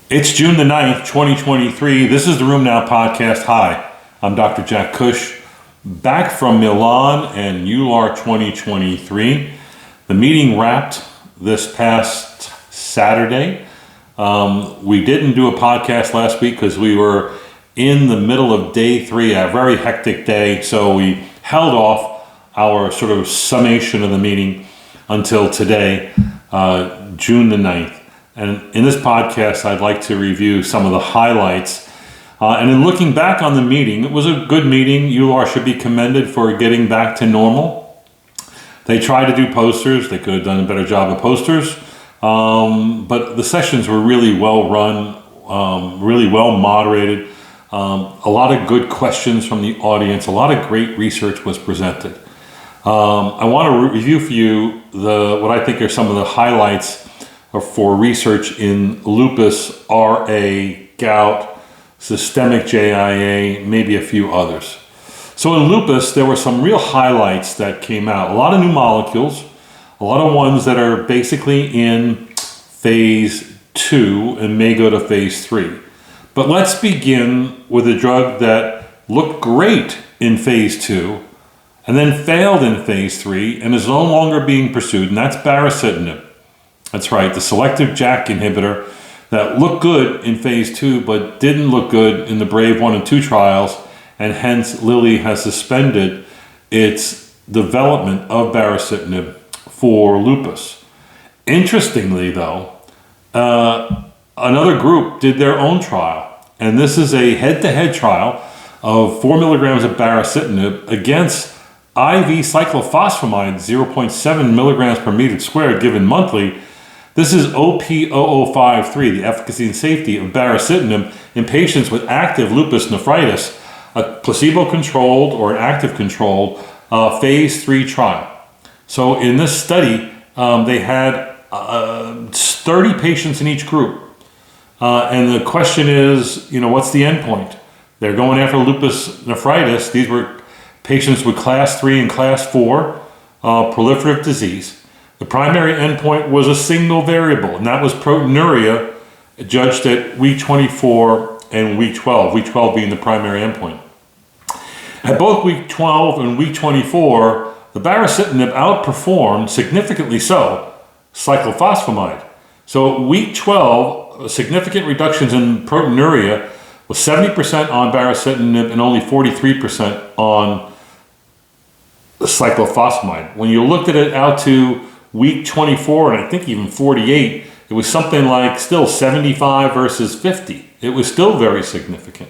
It's June the 9th, 2023. This is the Room Now podcast. Hi, I'm Dr. Jack Cush, back from Milan and EULAR 2023. The meeting wrapped this past Saturday. We didn't do a podcast last week because we were in the middle of day 3, a very hectic day. So we held off our sort of summation of the meeting until today, June the 9th. And in this podcast, I'd like to review some of the highlights. And in looking back on the meeting, it was a good meeting. EULAR should be commended for getting back to normal. They tried to do posters. They could have done a better job of posters. But the sessions were really well run, really well moderated. A lot of good questions from the audience. A lot of great research was presented. I want to review for you what I think are some of the highlights for research in lupus, RA, gout, systemic JIA, maybe a few others. So in lupus, there were some real highlights that came out. A lot of new molecules, a lot of ones that are basically in phase 2 and may go to phase 3. But let's begin with a drug that looked great in phase 2 and then failed in phase 3 and is no longer being pursued, and that's baricitinib. That's right, the selective JAK inhibitor that looked good in phase 2 but didn't look good in the BRAVE 1 and 2 trials, and hence Lilly has suspended its development of baricitinib for lupus. Interestingly though, another group did their own trial, and this is a head-to-head trial of 4 milligrams of baricitinib against IV cyclophosphamide 0.7 milligrams per meter squared given monthly. This is OP0053, the efficacy and safety of baricitinib in patients with active lupus nephritis, a placebo-controlled or an active-controlled phase 3 trial. So in this study, they had 30 patients in each group. And the question is, what's the endpoint? They're going after lupus nephritis. These were patients with class 3 and class 4 proliferative disease. The primary endpoint was a single variable, and that was proteinuria, judged at week 24 and week 12, week 12 being the primary endpoint. At both week 12 and week 24, the baricitinib outperformed, significantly so, cyclophosphamide. So at week 12, significant reductions in proteinuria was 70% on baricitinib and only 43% on cyclophosphamide. When you looked at it out to week 24, and I think even 48, it was something like still 75 versus 50. It was still very significant.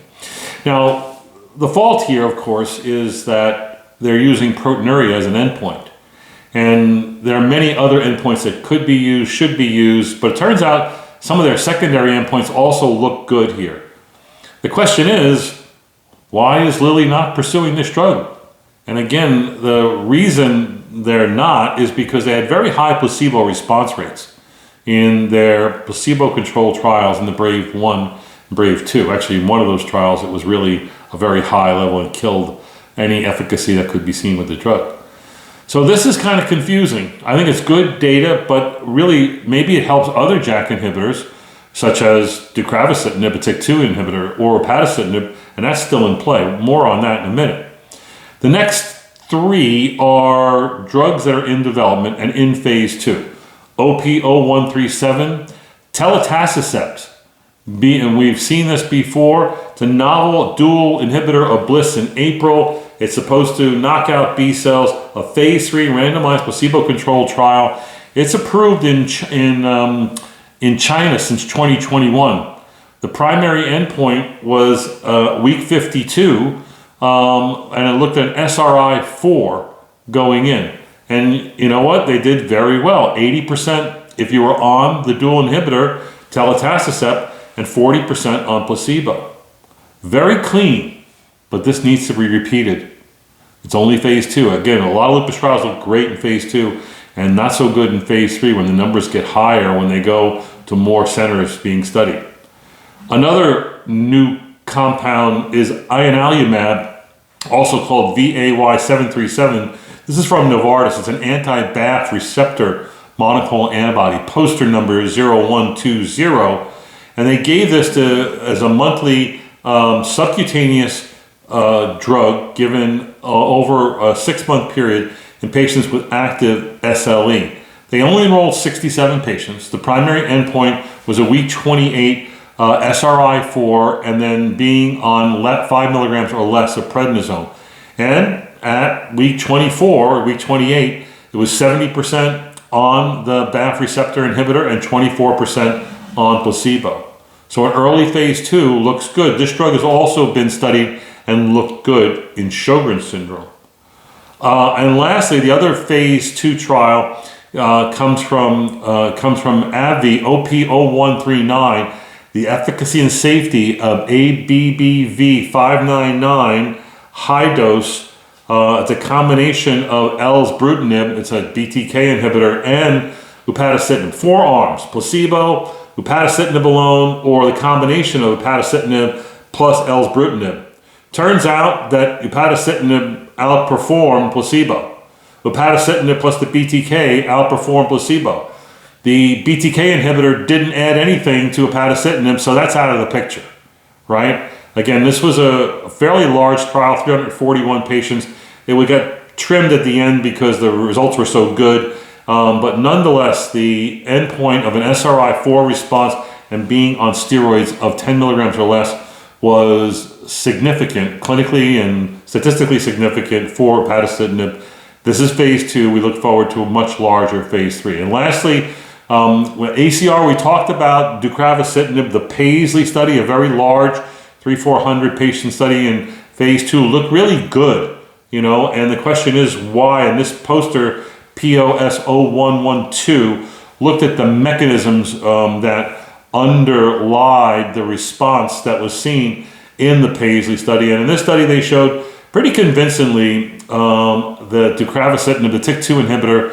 Now, the fault here, of course, is that they're using proteinuria as an endpoint. And there are many other endpoints that could be used, should be used, but it turns out some of their secondary endpoints also look good here. The question is, why is Lilly not pursuing this drug? And again, the reason they're not is because they had very high placebo response rates in their placebo-controlled trials in the BRAVE 1 and BRAVE 2. Actually, in one of those trials, it was really a very high level and killed any efficacy that could be seen with the drug. So this is kind of confusing. I think it's good data, but really maybe it helps other JAK inhibitors, such as deucravacitinib, a TYK2 inhibitor, or upadacitinib, and that's still in play. More on that in a minute. The next 3 are drugs that are in development and in phase 2. OP0137, telitacicept, and we've seen this before. It's a novel dual inhibitor of BLyS in April. It's supposed to knock out B cells, a phase 3 randomized placebo-controlled trial. It's approved in China since 2021. The primary endpoint was week 52, and it looked at SRI-4 going in. And you know what? They did very well. 80% if you were on the dual inhibitor, telitacicept, and 40% on placebo. Very clean, but this needs to be repeated. It's only phase 2. Again, a lot of lupus trials look great in phase 2 and not so good in phase 3 when the numbers get higher, when they go to more centers being studied. Another new compound is ianalumab, also called VAY737. This is from Novartis. It's an anti-BAFF receptor monoclonal antibody, poster number 0120. And they gave this as a monthly subcutaneous drug given over a 6-month period in patients with active SLE. They only enrolled 67 patients. The primary endpoint was a week 28 SRI-4 and then being on 5 milligrams or less of prednisone. And at week 24 or week 28, it was 70% on the BAFF receptor inhibitor and 24% on placebo. So an early phase 2 looks good. This drug has also been studied and looked good in Sjogren's syndrome. And lastly, the other phase 2 trial comes from AbbVie, OP0139, the efficacy and safety of ABBV-599 high dose. It's a combination of elsibrutinib, it's a BTK inhibitor, and upadacitinib. 4 arms: placebo, upadacitinib alone, or the combination of upadacitinib plus elsibrutinib. Turns out that upadacitinib outperformed placebo. Upadacitinib plus the BTK outperformed placebo. The BTK inhibitor didn't add anything to upadacitinib, so that's out of the picture, right? Again, this was a fairly large trial, 341 patients. It would get trimmed at the end because the results were so good. But nonetheless, the endpoint of an SRI-4 response and being on steroids of 10 milligrams or less was significant, clinically and statistically significant for upadacitinib. This is phase 2. We look forward to a much larger phase 3. And lastly, with ACR, we talked about deucravacitinib, the Paisley study, a very large 300-400 patient study in phase 2, looked really good, and the question is why. And this poster, POS0112, looked at the mechanisms that underlied the response that was seen in the Paisley study. And in this study, they showed pretty convincingly the deucravacitinib, the TYK2 inhibitor,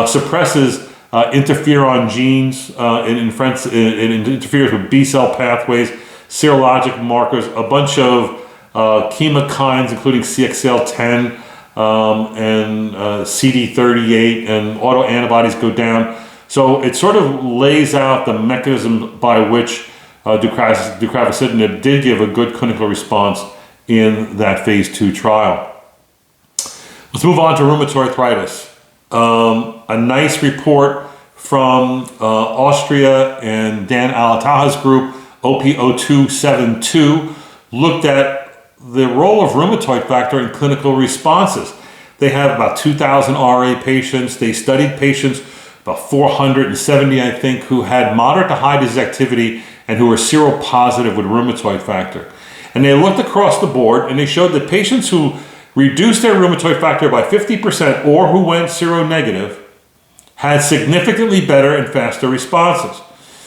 suppresses interferon genes. It interferes with B-cell pathways, serologic markers, a bunch of chemokines, including CXCL10 and CD38, and autoantibodies go down. So it sort of lays out the mechanism by which deucravacitinib did give a good clinical response in that phase 2 trial. Let's move on to rheumatoid arthritis. A nice report from Austria and Dan Alataha's group, OP0272, looked at the role of rheumatoid factor in clinical responses. They have about 2,000 RA patients. They studied patients, about 470, I think, who had moderate to high disease activity and who were seropositive with rheumatoid factor. And they looked across the board and they showed that patients who reduced their rheumatoid factor by 50% or who went seronegative had significantly better and faster responses.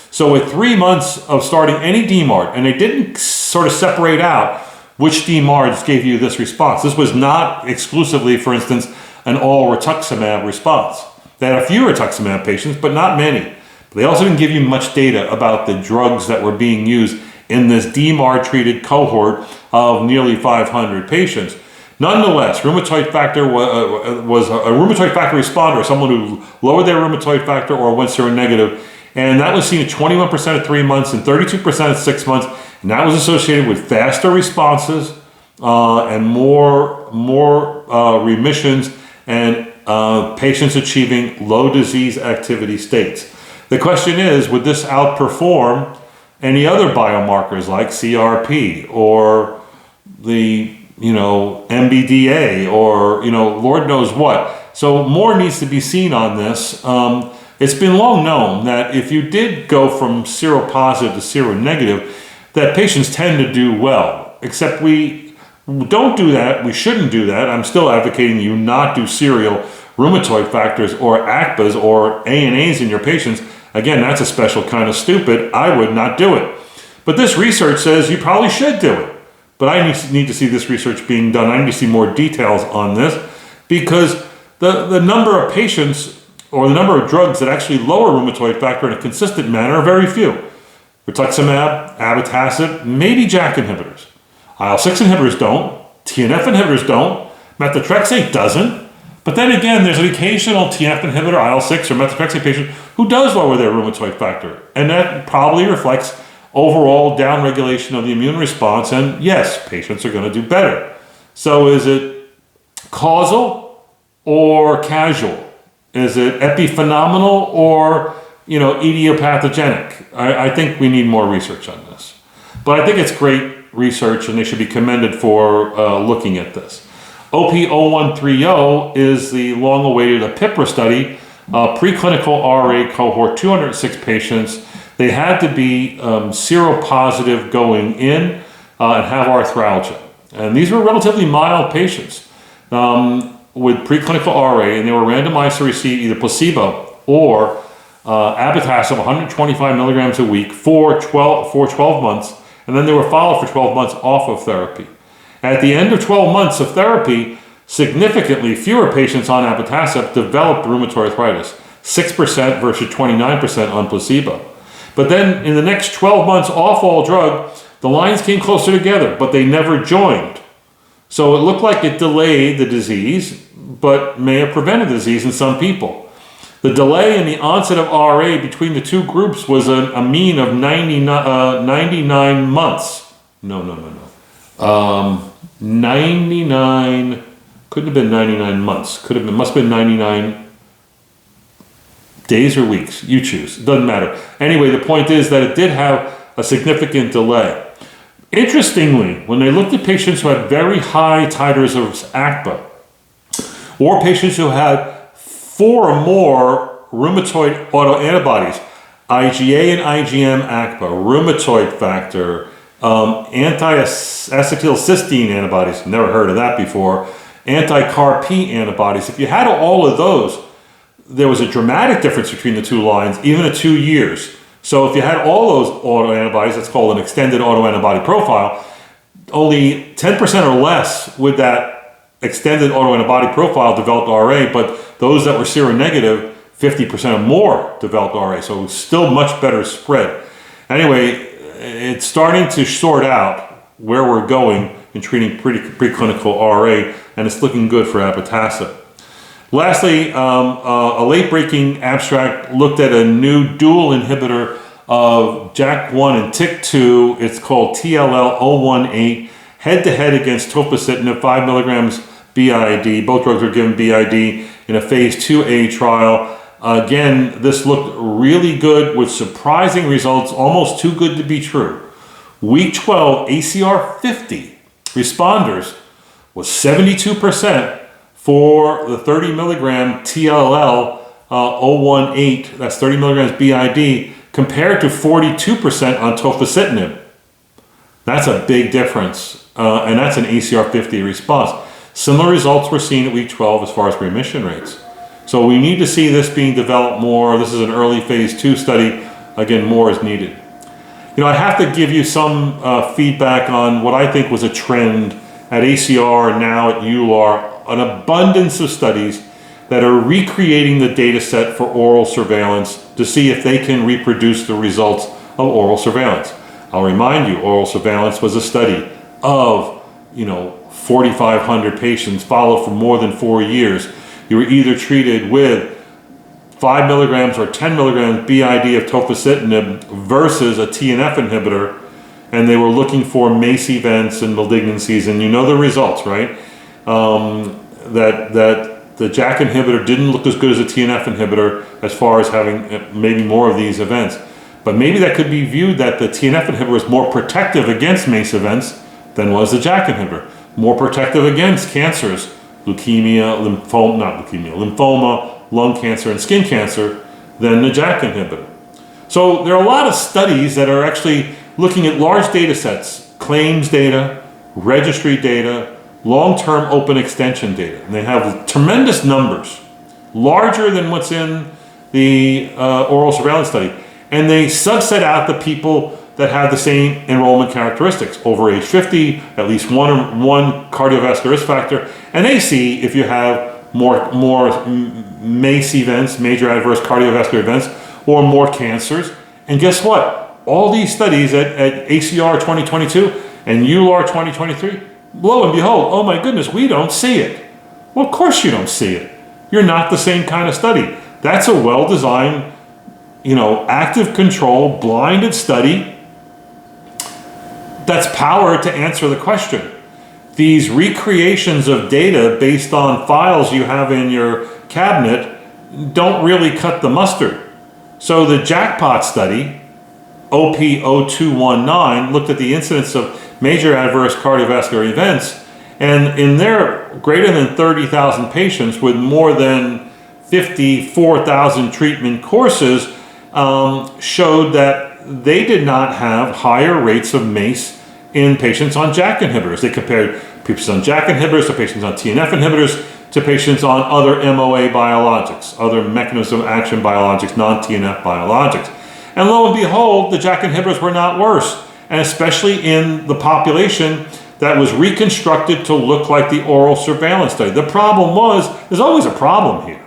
So with 3 months of starting any DMARD, and they didn't sort of separate out which DMARDs gave you this response. This was not exclusively, for instance, an all rituximab response. They had a few rituximab patients, but not many. But they also didn't give you much data about the drugs that were being used in this DMARD-treated cohort of nearly 500 patients. Nonetheless, rheumatoid factor was a rheumatoid factor responder, someone who lowered their rheumatoid factor or went seronegative, and that was seen at 21% at 3 months and 32% at 6 months, and that was associated with faster responses and more remissions and patients achieving low disease activity states. The question is, would this outperform any other biomarkers like CRP or the MBDA or Lord knows what? So more needs to be seen on this. It's been long known that if you did go from seropositive to seronegative, that patients tend to do well, except we don't do that. We shouldn't do that. I'm still advocating you not do serial rheumatoid factors or ACPAs or ANAs in your patients. Again, that's a special kind of stupid. I would not do it. But this research says you probably should do it. But I need to see this research being done. I need to see more details on this, because the number of patients or the number of drugs that actually lower rheumatoid factor in a consistent manner are very few. Rituximab, abatacicept, maybe JAK inhibitors. IL-6 inhibitors don't. TNF inhibitors don't. Methotrexate doesn't. But then again, there's an occasional TNF inhibitor, IL-6 or methotrexate patient who does lower their rheumatoid factor. And that probably reflects overall downregulation of the immune response, and yes, patients are going to do better. So is it causal or casual? Is it epiphenomenal or, idiopathogenic? I think we need more research on this. But I think it's great research, and they should be commended for looking at this. OP0130 is the long-awaited APIPRA study, preclinical RA cohort, 206 patients. They had to be seropositive going in and have arthralgia. And these were relatively mild patients with preclinical RA, and they were randomized to receive either placebo or abatacept 125 milligrams a week for 12 months, and then they were followed for 12 months off of therapy. At the end of 12 months of therapy, significantly fewer patients on abatacept developed rheumatoid arthritis, 6% versus 29% on placebo. But then in the next 12 months off all drug, the lines came closer together, but they never joined. So it looked like it delayed the disease, but may have prevented the disease in some people. The delay in the onset of RA between the two groups was a mean of 99 months. No. 99, couldn't have been 99 months. Must have been 99 days or weeks. You choose. It doesn't matter. Anyway, the point is that it did have a significant delay. Interestingly, when they looked at patients who had very high titers of ACPA, or patients who had 4 or more rheumatoid autoantibodies, IgA and IgM ACPA, rheumatoid factor, anti-acetylcysteine antibodies, never heard of that before, anti-CAR-P antibodies. If you had all of those, there was a dramatic difference between the two lines, even at 2 years. So if you had all those autoantibodies, that's called an extended autoantibody profile, only 10% or less with that extended autoantibody profile developed RA, but those that were seronegative, 50% or more developed RA. So it was still much better spread. Anyway, it's starting to sort out where we're going in treating preclinical RA, and it's looking good for abatacept. Lastly, a late-breaking abstract looked at a new dual inhibitor of JAK1 and TYK2. It's called TLL-018, head-to-head against tofacitinib, 5 milligrams BID. Both drugs are given BID in a phase 2A trial. Again, this looked really good with surprising results, almost too good to be true. Week 12, ACR 50 responders was 72% for the 30 milligram TLL-018, that's 30 milligrams BID, compared to 42% on tofacitinib. That's a big difference, and that's an ACR 50 response. Similar results were seen at week 12 as far as remission rates. So we need to see this being developed more. This is an early phase 2 study. Again, more is needed. I have to give you some feedback on what I think was a trend at ACR and now at EULAR, an abundance of studies that are recreating the data set for oral surveillance to see if they can reproduce the results of oral surveillance. I'll remind you, oral surveillance was a study of, 4,500 patients followed for more than 4 years. You were either treated with 5 milligrams or 10 milligrams BID of tofacitinib versus a TNF inhibitor, and they were looking for MACE events and malignancies, and you know the results, right? That the JAK inhibitor didn't look as good as a TNF inhibitor as far as having maybe more of these events. But maybe that could be viewed that the TNF inhibitor is more protective against MACE events than was the JAK inhibitor. More protective against cancers, lymphoma, lung cancer, and skin cancer than the JAK inhibitor. So there are a lot of studies that are actually looking at large data sets, claims data, registry data, long-term open extension data. And they have tremendous numbers, larger than what's in the oral surveillance study. And they subset out the people that have the same enrollment characteristics, over age 50, at least one cardiovascular risk factor, and they see if you have more MACE events, major adverse cardiovascular events, or more cancers. And guess what? All these studies at ACR 2022 and EULAR 2023, lo and behold, oh my goodness, we don't see it. Well, of course you don't see it. You're not the same kind of study. That's a well-designed, active control, blinded study that's power to answer the question. These recreations of data based on files you have in your cabinet don't really cut the mustard. So the jackpot study, OP0219, looked at the incidence of major adverse cardiovascular events, and in their greater than 30,000 patients with more than 54,000 treatment courses, showed that they did not have higher rates of MACE in patients on JAK inhibitors. They compared patients on JAK inhibitors to patients on TNF inhibitors to patients on other MOA biologics, other mechanism of action biologics, non-TNF biologics. And lo and behold, the JAK inhibitors were not worse, and especially in the population that was reconstructed to look like the oral surveillance study. The problem was, there's always a problem here.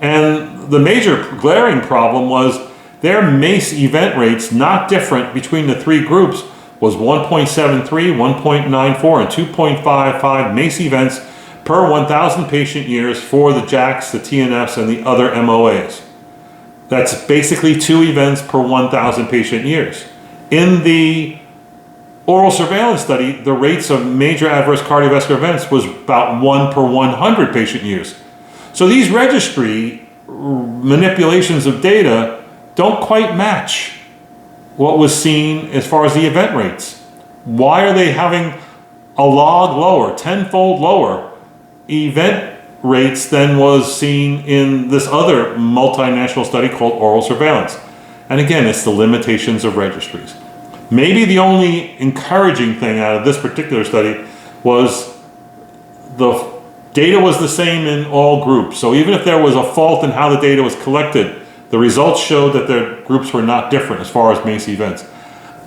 And the major glaring problem was their MACE event rates, not different between the three groups, was 1.73, 1.94, and 2.55 MACE events per 1,000 patient years for the JAKs, the TNFs, and the other MOAs. That's basically 2 events per 1,000 patient years. In the oral surveillance study, the rates of major adverse cardiovascular events was about 1 per 100 patient years. So these registry manipulations of data don't quite match what was seen as far as the event rates. Why are they having a log lower, 10-fold lower event rates than was seen in this other multinational study called oral surveillance? And again, it's the limitations of registries. Maybe the only encouraging thing out of this particular study was the data was the same in all groups. So even if there was a fault in how the data was collected, the results showed that their groups were not different as far as MACE events.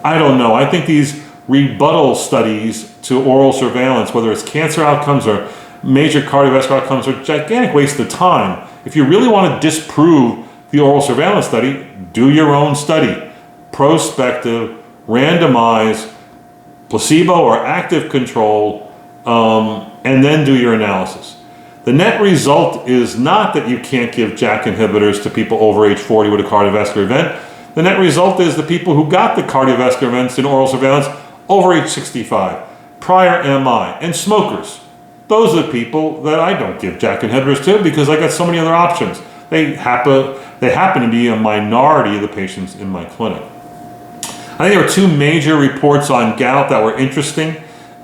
I don't know. I think these rebuttal studies to oral surveillance, whether it's cancer outcomes or major cardiovascular outcomes, are a gigantic waste of time. If you really want to disprove the oral surveillance study, do your own study. Prospective, randomized, placebo or active control, and then do your analysis. The net result is not that you can't give JAK inhibitors to people over age 40 with a cardiovascular event. The net result is the people who got the cardiovascular events in oral surveillance over age 65, prior MI, and smokers. Those are the people that I don't give JAK inhibitors to because I got so many other options. They happen to be a minority of the patients in my clinic. I think there were 2 major reports on gout that were interesting.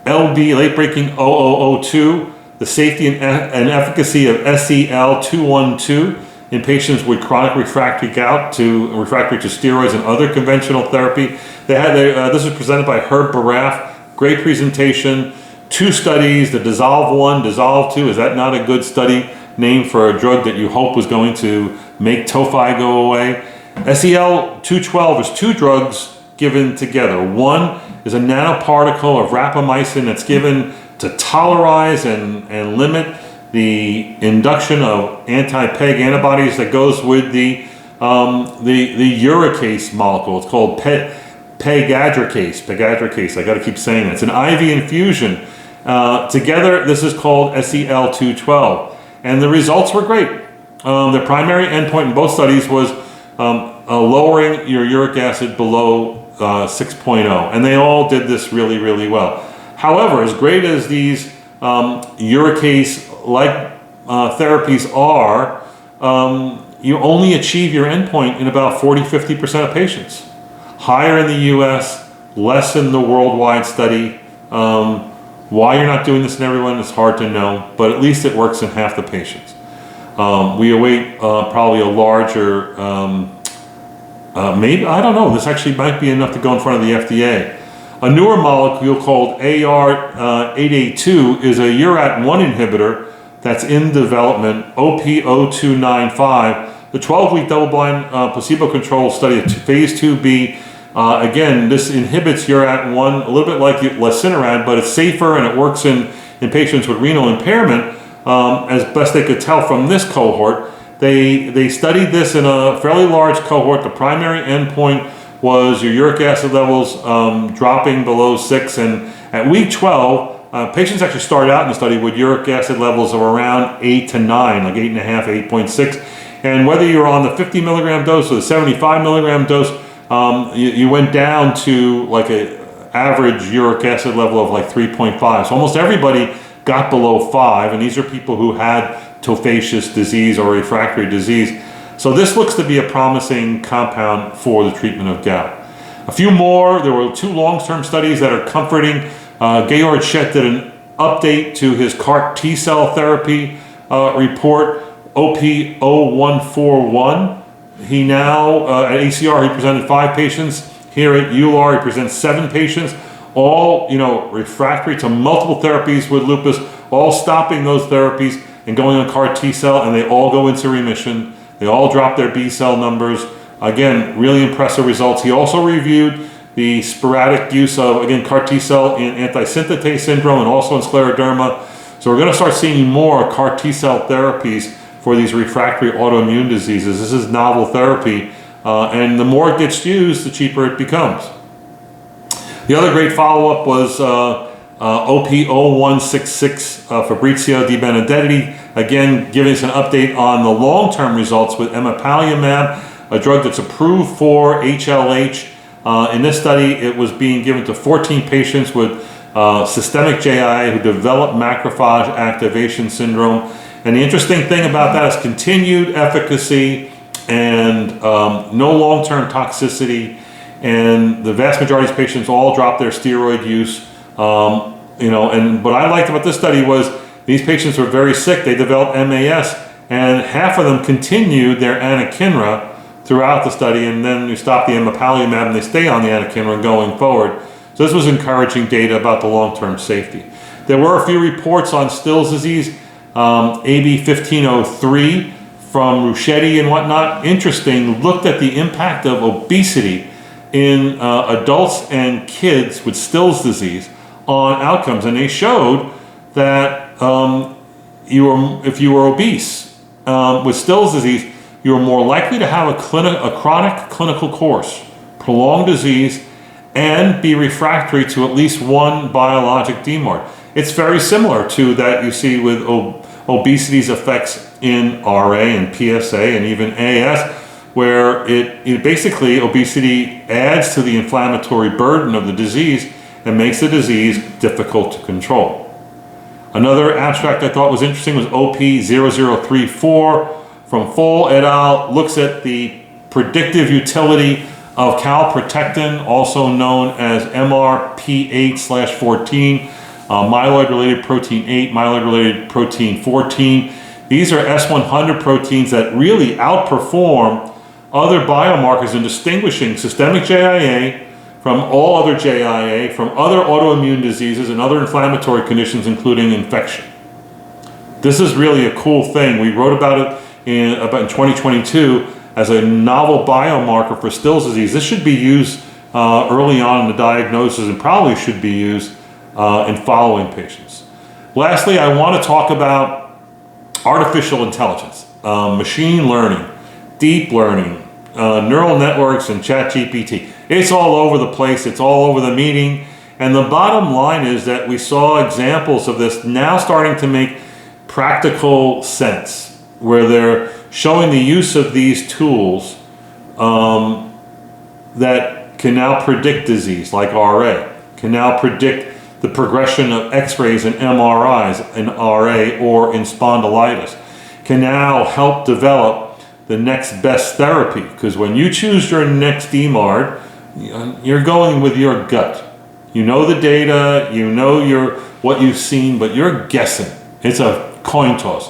LB, late-breaking 0002, the safety and efficacy of SEL-212 in patients with chronic refractory gout refractory to steroids and other conventional therapy. This was presented by Herb Baraf. Great presentation. 2 studies, the Dissolve 1, Dissolve 2. Is that not a good study name for a drug that you hope was going to make tophi go away? SEL-212 is 2 drugs given together. One is a nanoparticle of rapamycin that's given to tolerize and limit the induction of anti-PEG antibodies that goes with the uricase molecule. It's called pegadricase. I got to keep saying it. It's an IV infusion. Together, this is called SEL-212, and the results were great. The primary endpoint in both studies was lowering your uric acid below 6.0, and they all did this really, really well. However, as great as these uricase-like therapies are, you only achieve your endpoint in about 40-50% of patients. Higher in the US, less in the worldwide study. Why you're not doing this in everyone is hard to know, but at least it works in half the patients. We await probably a larger, maybe, I don't know, this actually might be enough to go in front of the FDA. A newer molecule called AR882 is a URAT1 inhibitor that's in development, OP0295. The 12-week double-blind placebo-controlled study of phase 2B. Again, this inhibits URAT1 a little bit like lesinurad, but it's safer and it works in patients with renal impairment, as best they could tell from this cohort. They studied this in a fairly large cohort. The primary endpoint was your uric acid levels dropping below 6, and at week 12, patients actually started out in the study with uric acid levels of around 8 to 9, like 8.5, 8.6, and whether you were on the 50 milligram dose or the 75 milligram dose, you went down to like average uric acid level of like 3.5. So almost everybody got below 5, and these are people who had tophaceous disease or refractory disease. So this looks to be a promising compound for the treatment of gout. A few more, there were 2 long-term studies that are comforting. Georg Schett did an update to his CAR T-cell therapy report, OP0141. He now, at ACR, he presented 5 patients. Here at EULAR, he presents 7 patients, all, refractory to multiple therapies with lupus, all stopping those therapies and going on CAR T-cell, and they all go into remission. They all drop their B-cell numbers. Again, really impressive results. He also reviewed the sporadic use of, again, CAR T-cell in anti-synthetase syndrome and also in scleroderma. So we're going to start seeing more CAR T-cell therapies for these refractory autoimmune diseases. This is novel therapy, and the more it gets used, the cheaper it becomes. The other great follow-up was OP0166, Fabrizio Di Benedetti, again giving us an update on the long-term results with emapalumab, a drug that's approved for HLH. In this study, it was being given to 14 patients with systemic JIA who developed macrophage activation syndrome. And the interesting thing about that is continued efficacy and no long-term toxicity. And the vast majority of these patients all dropped their steroid use. And what I liked about this study was these patients were very sick. They developed MAS, and half of them continued their anakinra throughout the study, and then you stop the emapalumab and they stay on the anakinra going forward. So this was encouraging data about the long-term safety. There were a few reports on Still's disease, AB 1503 from Ruschetti and whatnot. Interesting, looked at the impact of obesity in adults and kids with Still's disease on outcomes, and they showed that if you were obese with Still's disease, you are more likely to have a chronic clinical course, prolonged disease, and be refractory to at least one biologic DMARD. It's very similar to that you see with obesity's effects in RA and PSA and even AS, where it basically, obesity adds to the inflammatory burden of the disease and makes the disease difficult to control. Another abstract I thought was interesting was OP0034 from Foll et al. Looks at the predictive utility of calprotectin, also known as MRP8/14, myeloid-related protein 8, myeloid-related protein 14. These are S100 proteins that really outperform other biomarkers in distinguishing systemic JIA from all other JIA, from other autoimmune diseases and other inflammatory conditions, including infection. This is really a cool thing. We wrote about it in 2022 as a novel biomarker for Still's disease. This should be used early on in the diagnosis and probably should be used in following patients. Lastly, I want to talk about artificial intelligence, machine learning, deep learning, neural networks, and ChatGPT. It's all over the place. It's all over the meeting. And the bottom line is that we saw examples of this now starting to make practical sense, where they're showing the use of these tools that can now predict disease, like RA, can now predict the progression of X-rays and MRIs in RA or in spondylitis, can now help develop the next best therapy. Because when you choose your next DMARD, you're going with your gut. You know the data, you know what you've seen, but you're guessing. It's a coin toss.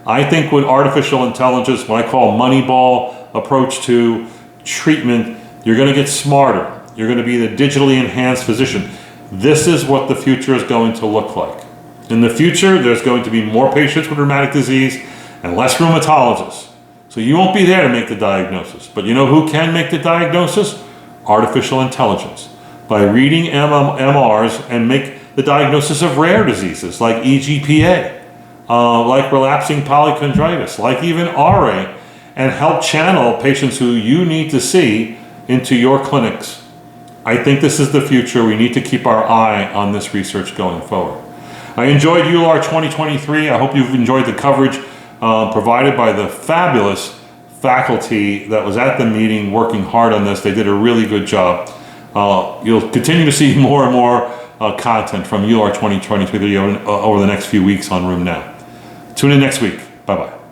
I think with artificial intelligence, what I call Moneyball approach to treatment, you're going to get smarter. You're going to be the digitally enhanced physician. This is what the future is going to look like. In the future, there's going to be more patients with rheumatic disease and less rheumatologists. So you won't be there to make the diagnosis. But you know who can make the diagnosis? Artificial intelligence. By reading MRs and make the diagnosis of rare diseases like EGPA, like relapsing polychondritis, like even RA, and help channel patients who you need to see into your clinics. I think this is the future. We need to keep our eye on this research going forward. I enjoyed EULAR 2023. I hope you've enjoyed the coverage provided by the fabulous faculty that was at the meeting working hard on this. They did a really good job. You'll continue to see more and more content from EULAR 2023 over the next few weeks on Room Now. Tune in next week. Bye-bye.